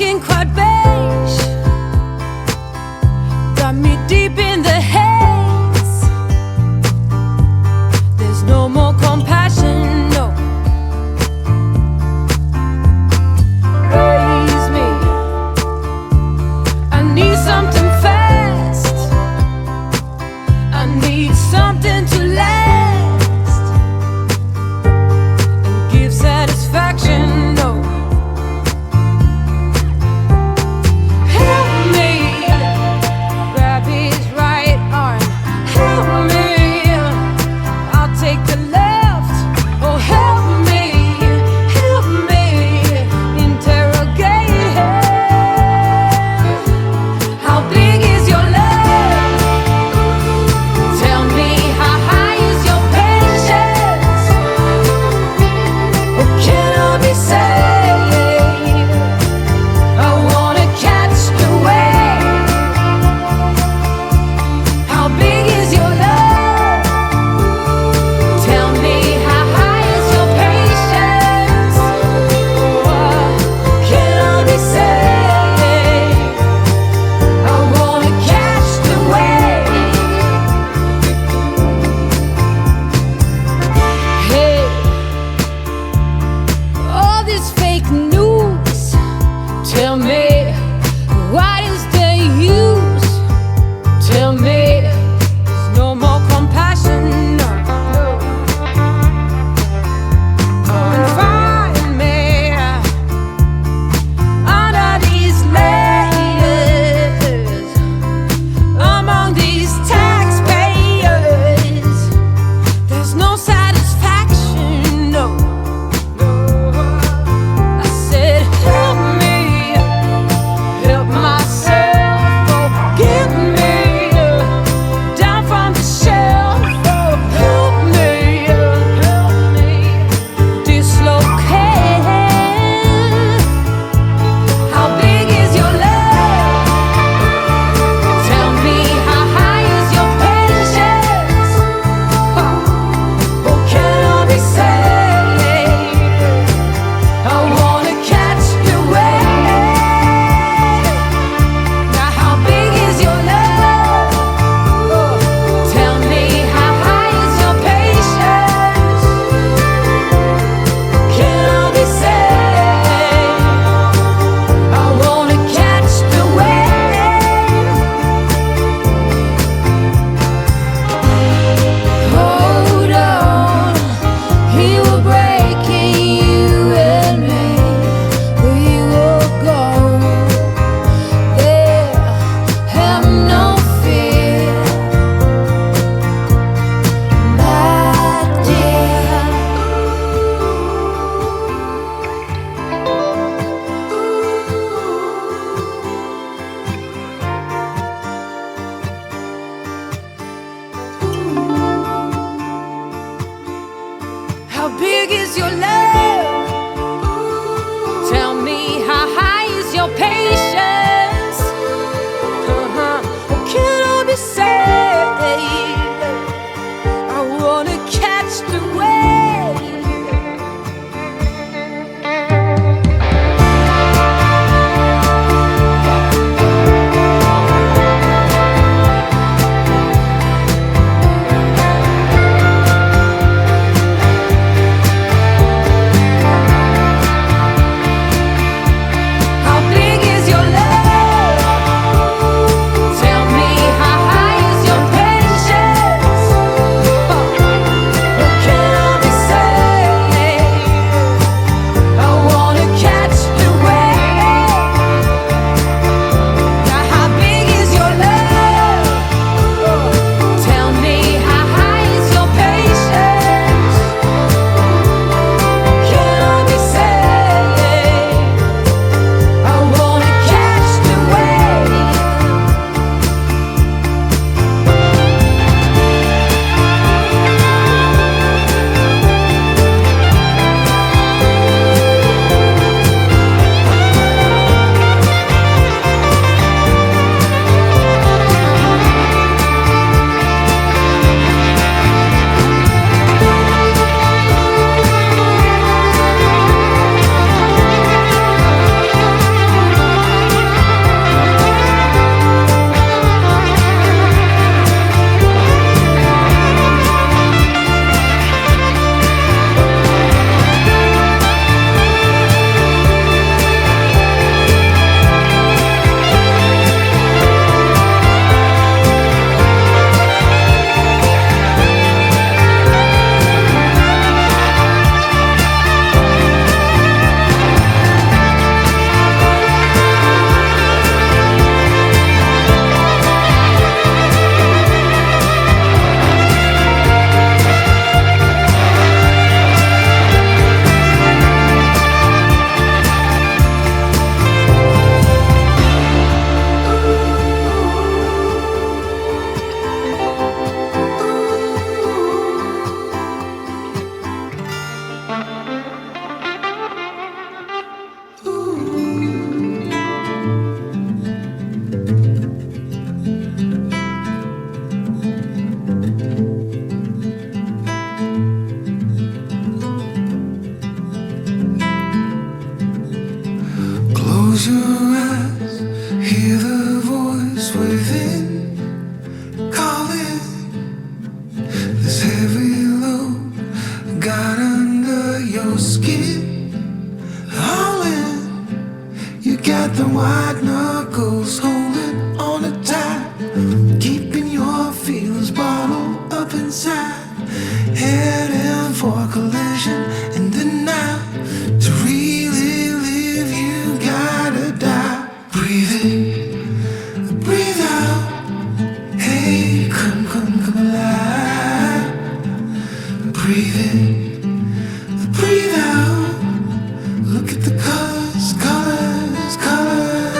looking quite beige, got me deep in the haze. There's no more compassion, no. Raise me, I need something fast, I need something to last and give satisfaction, no. Close your eyes, hear the voice within calling. This heavy load got under your skin. All in, you got the white knuckles holding on it tight, keeping your feelings bottled up inside. Heading for collision in the night. To really live, you gotta die. Breathe in, breathe out. Hey, come alive. Breathe in, breathe out. Look at the colors, colors, colors.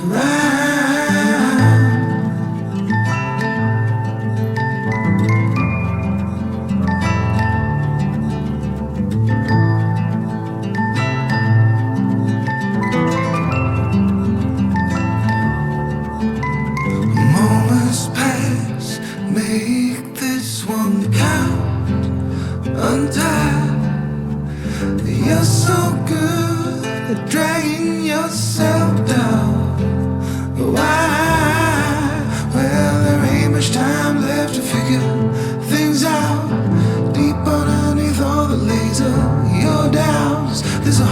Right. Moments pass, make this one count. Untied, you're so good at dragging yourself down. Why? Well, there ain't much time left to figure things out. Deep underneath all the layers of your doubts, there's a